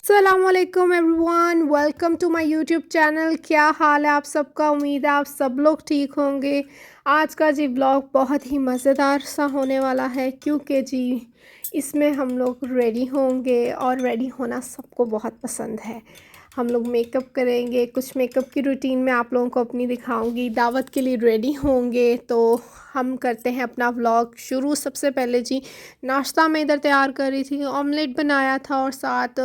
अस्सलामुअलैकुम everyone, welcome to my YouTube channel. क्या हाल है आप सबका? उम्मीद है आप सब लोग ठीक होंगे। आज का जी व्लॉग बहुत ही मज़ेदार सा होने वाला है, क्योंकि जी इसमें हम लोग रेडी होंगे और रेडी होना सबको बहुत पसंद है। हम लोग मेकअप करेंगे, कुछ मेकअप की रूटीन में आप लोगों को अपनी दिखाऊंगी। दावत के लिए रेडी होंगे तो हम करते हैं अपना व्लॉग शुरू। सबसे पहले जी नाश्ता मैं इधर तैयार कर रही थी, ऑमलेट बनाया था और साथ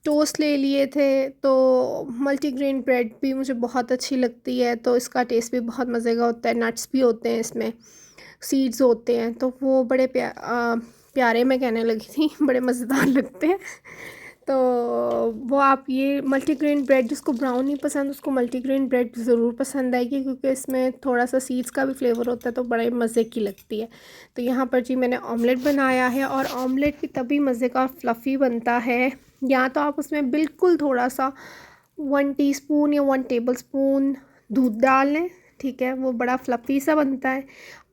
टोस्ट ले लिए थे। तो मल्टीग्रेन ब्रेड भी मुझे बहुत अच्छी लगती है, तो इसका टेस्ट भी बहुत मज़े का होता है। नट्स भी होते हैं इसमें, सीड्स होते हैं, तो वो बड़े प्यारे मैं कहने लगी थी बड़े मज़ेदार लगते हैं। तो वो आप ये मल्टीग्रेन ब्रेड, जिसको ब्राउन नहीं पसंद उसको मल्टीग्रेन ब्रेड ज़रूर पसंद आएगी, क्योंकि इसमें थोड़ा सा सीड्स का भी फ्लेवर होता है, तो बड़े मज़े की लगती है। तो यहाँ पर जी मैंने ऑमलेट बनाया है, और ऑमलेट भी तभी मज़े का फ्लफ़ी बनता है या तो आप उसमें बिल्कुल थोड़ा सा 1 टीस्पून या 1 टेबलस्पून दूध डाल लें, ठीक है, वो बड़ा फ्लफ़ी सा बनता है।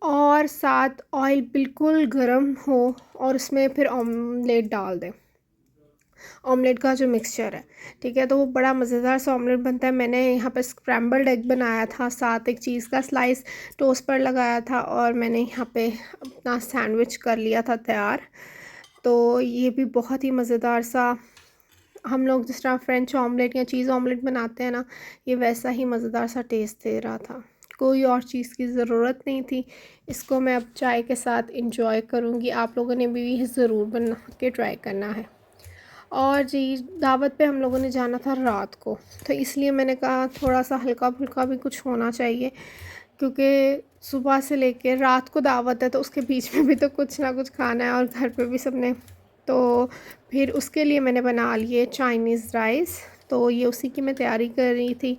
और साथ ऑयल बिल्कुल गर्म हो और उसमें फिर ऑमलेट डाल दें, ऑमलेट का जो मिक्सचर है, ठीक है, तो वो बड़ा मज़ेदार सा ऑमलेट बनता है। मैंने यहाँ पर स्क्रैम्बल्ड एग बनाया था, साथ एक चीज़ का स्लाइस टोस्ट पर लगाया था, और मैंने यहाँ पे अपना सैंडविच कर लिया था तैयार। तो ये भी बहुत ही मज़ेदार सा, हम लोग जिस तरह फ्रेंच ऑमलेट या चीज़ ऑमलेट बनाते हैं ना, ये वैसा ही मज़ेदार सा टेस्ट दे रहा था। कोई और चीज़ की ज़रूरत नहीं थी। इसको मैं अब चाय के साथ इंजॉय करूँगी। आप लोगों ने भी ज़रूर बना के ट्राई करना है। और जी दावत पे हम लोगों ने जाना था रात को, तो इसलिए मैंने कहा थोड़ा सा हल्का फुल्का भी कुछ होना चाहिए, क्योंकि सुबह से लेके रात को दावत है, तो उसके बीच में भी तो कुछ ना कुछ खाना है, और घर पे भी सबने। तो फिर उसके लिए मैंने बना लिए चाइनीज़ राइस। तो ये उसी की मैं तैयारी कर रही थी।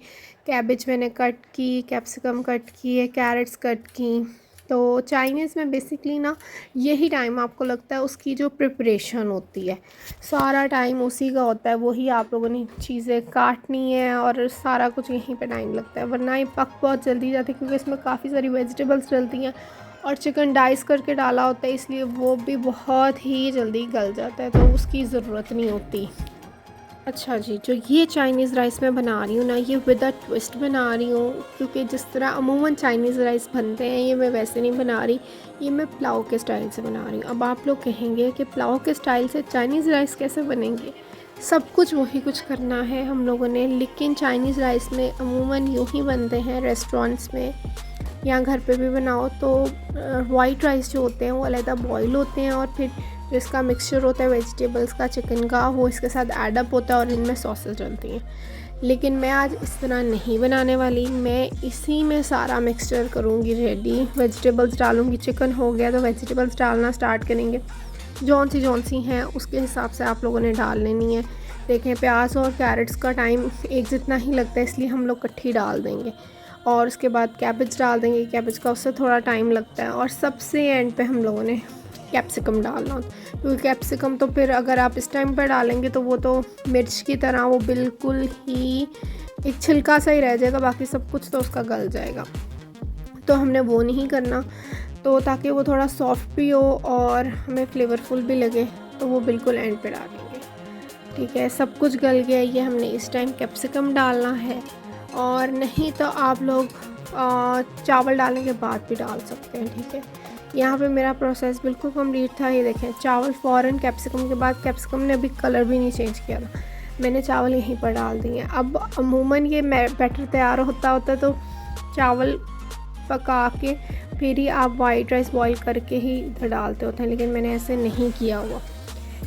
कैबेज मैंने कट की, कैप्सिकम कट किए, कैरेट्स कट की। तो चाइनीज़ में बेसिकली ना यही टाइम आपको लगता है, उसकी जो प्रिपरेशन होती है सारा टाइम उसी का होता है। वही आप लोगों ने चीज़ें काटनी है और सारा कुछ यहीं पे टाइम लगता है, वरना ये पक बहुत जल्दी जाती है, क्योंकि इसमें काफ़ी सारी वेजिटेबल्स डलती हैं और चिकन डाइस करके डाला होता है, इसलिए वो भी बहुत ही जल्दी गल जाता है, तो उसकी ज़रूरत नहीं होती। अच्छा जी, जो ये चाइनीज़ राइस मैं बना रही हूँ ना, ये विद अ ट्विस्ट बना रही हूँ, क्योंकि जिस तरह अमूमन चाइनीज़ राइस बनते हैं ये मैं वैसे नहीं बना रही, ये मैं पुलाव के स्टाइल से बना रही हूँ। अब आप लोग कहेंगे कि पुलाव के स्टाइल से चाइनीज़ राइस कैसे बनेंगे? सब कुछ वही कुछ करना है हम लोगों ने, लेकिन चाइनीज़ राइस में अमूमन यूँ ही बनते हैं रेस्टोरेंट्स में, या घर पे भी बनाओ तो वाइट राइस जो होते हैं वो अलग बॉयल होते हैं, और फिर जो इसका मिक्सचर होता है वेजिटेबल्स का, चिकन का, वो इसके साथ ऐड अप होता है और इनमें सॉसेज डलती हैं। लेकिन मैं आज इस तरह नहीं बनाने वाली, मैं इसी में सारा मिक्सचर करूँगी रेडी। वेजिटेबल्स डालूँगी, चिकन हो गया तो वेजिटेबल्स डालना स्टार्ट करेंगे, जौन सी हैं उसके हिसाब से आप लोगों ने डाल लेनी है। देखें, प्याज और कैरेट्स का टाइम एक जितना ही लगता है, इसलिए हम लोग इकट्ठी डाल देंगे, और उसके बाद कैबेज डाल देंगे। कैबेज का उससे थोड़ा टाइम लगता है, और सबसे एंड पे हम लोगों ने कैप्सिकम डालना होता है, क्योंकि कैप्सिकम तो फिर अगर आप इस टाइम पर डालेंगे तो वो तो मिर्च की तरह वो बिल्कुल ही एक छिलका सा ही रह जाएगा, बाकी सब कुछ तो उसका गल जाएगा। तो हमने वो नहीं करना, तो ताकि वो थोड़ा सॉफ्ट भी हो और हमें फ्लेवरफुल भी लगे, तो वो बिल्कुल एंड पे डालेंगे। ठीक है, सब कुछ गल गया, ये हमने इस टाइम कैप्सिकम डालना है, और नहीं तो आप लोग चावल डालने के बाद भी डाल सकते हैं। ठीक है, यहाँ पे मेरा प्रोसेस बिल्कुल कंप्लीट था। ये देखें, चावल फ़ौरन कैप्सिकम के बाद, कैप्सिकम ने अभी कलर भी नहीं चेंज किया था, मैंने चावल यहीं पर डाल दिए। अब अमूमन ये बैटर तैयार होता है तो चावल पका के फिर ही आप वाइट राइस बॉईल करके ही इधर डालते होते हैं, लेकिन मैंने ऐसे नहीं किया हुआ।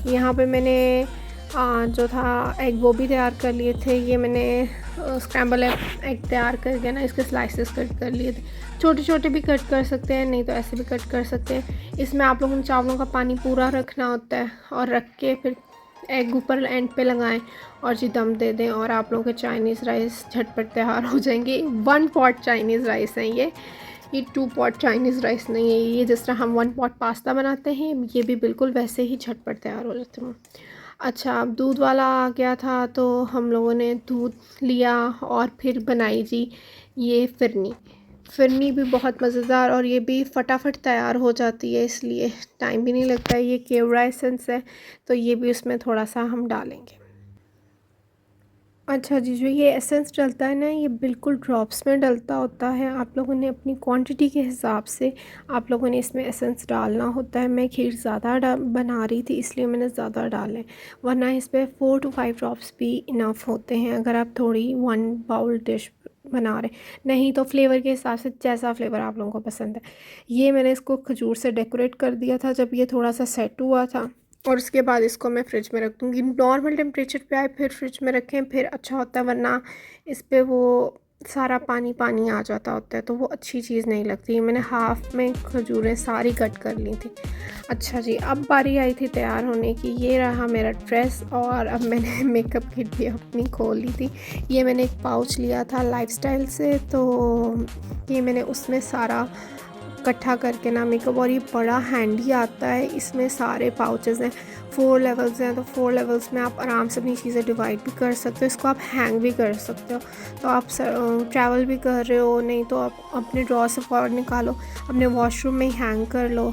यहाँ पे मैंने जो था एग वो भी तैयार कर लिए थे। ये मैंने स्क्रैम्बल एग तैयार करके ना इसके स्लाइसेस कट कर लिए थे। छोटे छोटे भी कट कर सकते हैं, नहीं तो ऐसे भी कट कर सकते हैं। इसमें आप लोगों ने चावलों का पानी पूरा रखना होता है, और रख के फिर एग ऊपर एंड पे लगाएं और जी दम दे दें, और आप लोगों के चाइनीज़ राइस झटपट तैयार हो जाएंगे। 1 पॉट चाइनीज़ राइस है ये 2 पॉट चाइनीज़ राइस नहीं है। ये जिस तरह हम 1 पॉट पास्ता बनाते हैं, ये भी बिल्कुल वैसे ही झटपट तैयार हो जाते हैं। अच्छा, अब दूध वाला आ गया था, तो हम लोगों ने दूध लिया और फिर बनाई जी ये फिरनी। फिरनी भी बहुत मज़ेदार, और ये भी फटाफट तैयार हो जाती है, इसलिए टाइम भी नहीं लगता है। ये केवड़ा एसेंस है, तो ये भी उसमें थोड़ा सा हम डालेंगे। अच्छा जी, जो ये एसेंस डलता है ना, ये बिल्कुल ड्रॉप्स में डलता होता है। आप लोगों ने अपनी क्वांटिटी के हिसाब से आप लोगों ने इसमें एसेंस डालना होता है। मैं खीर ज़्यादा बना रही थी, इसलिए मैंने ज़्यादा डाले, वरना इस पे 4 टू 5 ड्रॉप्स भी इनफ होते हैं अगर आप थोड़ी 1 बाउल डिश बना रहे। नहीं तो फ्लेवर के हिसाब से जैसा फ्लेवर आप लोगों को पसंद है। ये मैंने इसको खजूर से डेकोरेट कर दिया था जब ये थोड़ा सा सेट हुआ था, और उसके बाद इसको मैं फ्रिज में रख दूँगी। नॉर्मल टेम्परेचर पे आए फिर फ्रिज में रखें, फिर अच्छा होता है, वरना इस पे वो सारा पानी पानी आ जाता होता है, तो वो अच्छी चीज़ नहीं लगती। मैंने हाफ़ में खजूरें सारी कट कर ली थी। अच्छा जी, अब बारी आई थी तैयार होने की। ये रहा मेरा ड्रेस, और अब मैंने मेकअप किट भी अपनी खोल ली थी। ये मैंने एक पाउच लिया था लाइफ़स्टाइल से, तो ये मैंने उसमें सारा इकट्ठा करके ना मेकअप, और ये बड़ा हैंडी आता है। इसमें सारे पाउचेज़ हैं, 4 लेवल्स हैं, तो 4 लेवल्स में आप आराम से अपनी चीज़ें डिवाइड भी कर सकते हो। इसको आप हैंग भी कर सकते हो, तो आप ट्रैवल भी कर रहे हो, नहीं तो आप अपने ड्रॉर से फ़ौरन निकालो, अपने वॉशरूम में ही हैंग कर लो,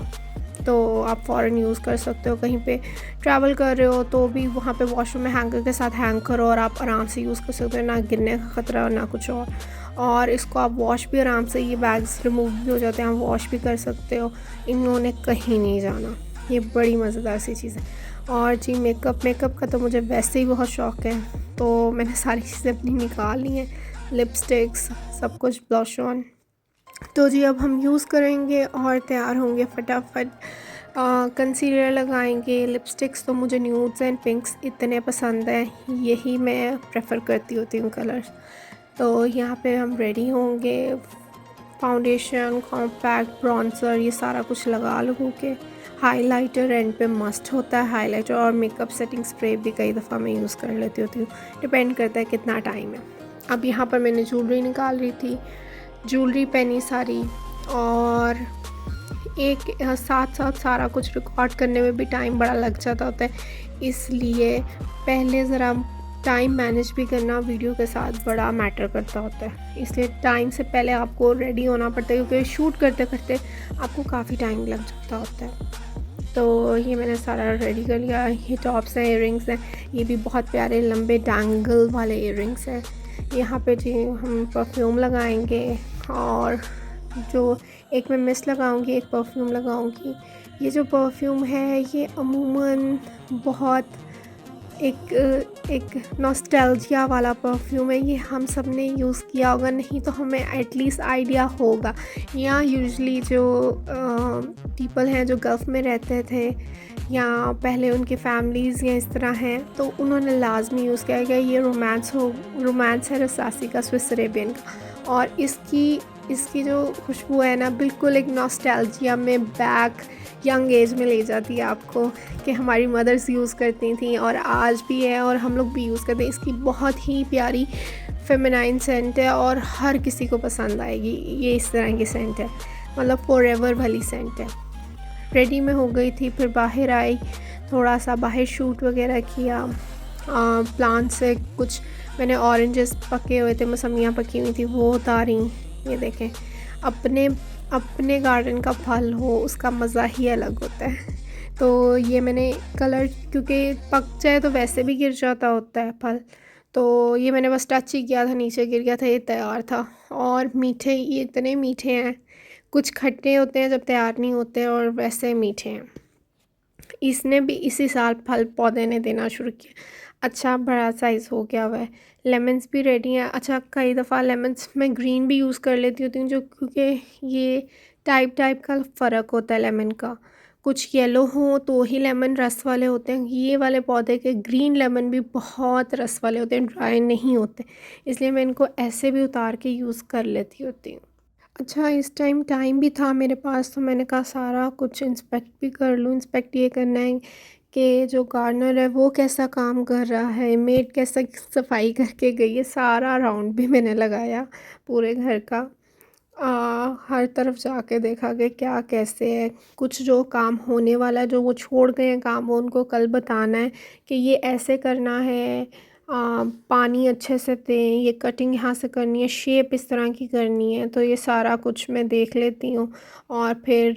तो आप फ़ौरन यूज़ कर सकते हो। कहीं पे ट्रैवल कर रहे हो तो भी वहाँ पे वॉशरूम में हैंगर के साथ हैंग करो, और आप आराम से यूज़ कर सकते हो, ना गिरने का ख़तरा ना कुछ और इसको आप वॉश भी आराम से, ये बैग्स रिमूव भी हो जाते हैं, आप वॉश भी कर सकते हो। इन्होंने कहीं नहीं जाना, ये बड़ी मज़ेदार सी चीज़ है। और जी मेकअप का तो मुझे वैसे ही बहुत शौक़ है, तो मैंने सारी चीज़ें अपनी निकाल ली हैं, लिपस्टिक्स, सब कुछ, ब्लश ऑन। तो जी अब हम यूज़ करेंगे और तैयार होंगे फटाफट। कंसीलर लगाएंगे। लिपस्टिक्स तो मुझे न्यूड्स एंड पिंक्स इतने पसंद हैं, यही मैं प्रेफर करती होती हूँ कलर्स। तो यहाँ पे हम रेडी होंगे। फाउंडेशन, कॉम्पैक्ट, ब्रॉन्ज़र, ये सारा कुछ लगा लगू के। हाइलाइटर एंड पे मस्ट होता है हाइलाइटर, और मेकअप सेटिंग स्प्रे भी कई दफ़ा मैं यूज़ कर लेती होती हूँ, डिपेंड करता है कितना टाइम है। अब यहाँ पर मैंने ज्वेलरी निकाल रही थी, ज्वेलरी पहनी सारी, और एक साथ साथ सारा कुछ रिकॉर्ड करने में भी टाइम बड़ा लग जाता होता है, इसलिए पहले ज़रा टाइम मैनेज भी करना वीडियो के साथ बड़ा मैटर करता होता है। इसलिए टाइम से पहले आपको रेडी होना पड़ता है, क्योंकि शूट करते करते आपको काफ़ी टाइम लग जाता होता है। तो ये मैंने सारा रेडी कर लिया। ये टॉप्स हैं, इयररिंग्स हैं, ये भी बहुत प्यारे लंबे डैंगल वाले इयररिंग्स हैं। यहाँ पे जी हम परफ्यूम लगाएंगे, और जो एक मैं मिस्ट लगाऊंगी, एक परफ्यूम लगाऊंगी। ये जो परफ्यूम है ये अमूमन बहुत एक नॉस्टैल्जिया वाला परफ्यूम है। ये हम सब ने यूज़ किया होगा, नहीं तो हमें एटलीस्ट आइडिया होगा। यहाँ यूजुअली जो पीपल हैं जो गल्फ़ में रहते थे, या पहले उनकी फैमिलीज़ या इस तरह हैं, तो उन्होंने लाजमी यूज़ किया गया। ये रोमांस है रसासी का, स्विस अरेबियन का, और इसकी जो खुशबू है ना, बिल्कुल एक नॉस्टैल्जिया में बैक यंग एज में ले जाती है आपको, कि हमारी मदर्स यूज़ करती थी और आज भी है, और हम लोग भी यूज़ करते हैं। इसकी बहुत ही प्यारी फेमिनाइन सेंट है, और हर किसी को पसंद आएगी। ये इस तरह की सेंट है, मतलब फॉरएवर वाली सेंट है। रेडी में हो गई थी, फिर बाहर आई, थोड़ा सा बाहर शूट वगैरह किया। प्लांट से कुछ मैंने ऑरेंजेस पके हुए थे, मौसमियाँ पकी हुई थी, वो उतारी। ये देखें, अपने गार्डन का फल हो उसका मज़ा ही अलग होता है। तो ये मैंने कलर, क्योंकि पक जाए तो वैसे भी गिर जाता होता है फल, तो ये मैंने बस टच ही किया था, नीचे गिर गया था, ये तैयार था। और मीठे, ये इतने मीठे हैं, कुछ खट्टे होते हैं जब तैयार नहीं होते, और वैसे मीठे हैं। इसने भी इसी साल फल पौधे ने देना शुरू किया। अच्छा बड़ा साइज़ हो गया हुआ है। लेमन्स भी रेडी हैं। अच्छा कई दफ़ा लेमन्स मैं ग्रीन भी यूज़ कर लेती होती हूँ, जो क्योंकि ये टाइप का फ़र्क होता है लेमन का। कुछ येलो हो तो ही लेमन रस वाले होते हैं, ये वाले पौधे के ग्रीन लेमन भी बहुत रस वाले होते हैं, ड्राई नहीं होते, इसलिए मैं इनको ऐसे भी उतार के यूज़ कर लेती होती हूँ। अच्छा इस टाइम भी था मेरे पास, तो मैंने कहा सारा कुछ इंस्पेक्ट भी कर लूँ। इंस्पेक्ट ये करना है कि जो गार्डनर है वो कैसा काम कर रहा है, मेड कैसा सफाई करके गई है, सारा राउंड भी मैंने लगाया पूरे घर का। हर तरफ जाके देखा कि क्या कैसे है। कुछ जो काम होने वाला है, जो वो छोड़ गए हैं काम, वो उनको कल बताना है कि ये ऐसे करना है। पानी अच्छे से दें, ये कटिंग यहाँ से करनी है, शेप इस तरह की करनी है, तो ये सारा कुछ मैं देख लेती हूँ। और फिर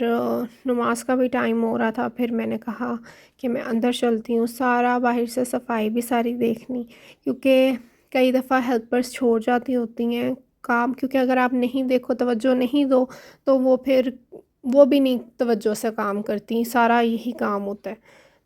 नमाज का भी टाइम हो रहा था, फिर मैंने कहा कि मैं अंदर चलती हूँ, सारा बाहर से सफाई भी सारी देखनी, क्योंकि कई दफ़ा हेल्पर्स छोड़ जाती होती हैं काम, क्योंकि अगर आप नहीं देखो, तवज्जो नहीं दो, तो वो फिर वो भी नहीं तवज्जो से काम करती, सारा यही काम होता है।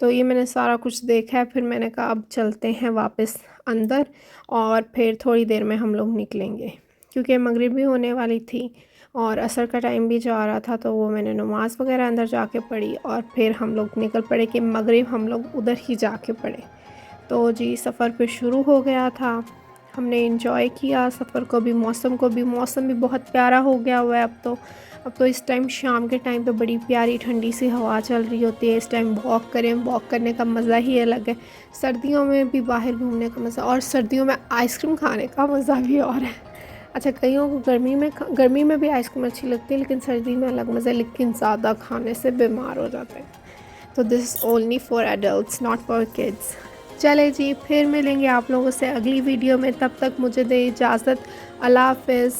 तो ये मैंने सारा कुछ देखा है, फिर मैंने कहा अब चलते हैं वापस अंदर और फिर थोड़ी देर में हम लोग निकलेंगे, क्योंकि मगरिब भी होने वाली थी और असर का टाइम भी जा रहा था। तो वो मैंने नमाज़ वग़ैरह अंदर जाके पढ़ी और फिर हम लोग निकल पड़े कि मगरिब हम लोग उधर ही जाके पढ़े। तो जी सफ़र फिर शुरू हो गया था। हमने एंजॉय किया सफ़र को भी, मौसम भी बहुत प्यारा हो गया हुआ है अब तो। अब तो इस टाइम शाम के टाइम पे बड़ी प्यारी ठंडी सी हवा चल रही होती है। इस टाइम वॉक करें, वॉक करने का मज़ा ही अलग है। सर्दियों में भी बाहर घूमने का मज़ा, और सर्दियों में आइसक्रीम खाने का मज़ा भी और है। अच्छा, कईयों को गर्मी में भी आइसक्रीम अच्छी लगती है, लेकिन सर्दी में अलग मज़ा है, लेकिन ज़्यादा खाने से बीमार हो जाते हैं। तो this is only for adults, not for kids. चले जी, फिर मिलेंगे आप लोगों से अगली वीडियो में, तब तक मुझे दें इजाज़त। अल्लाह हाफ़िज़।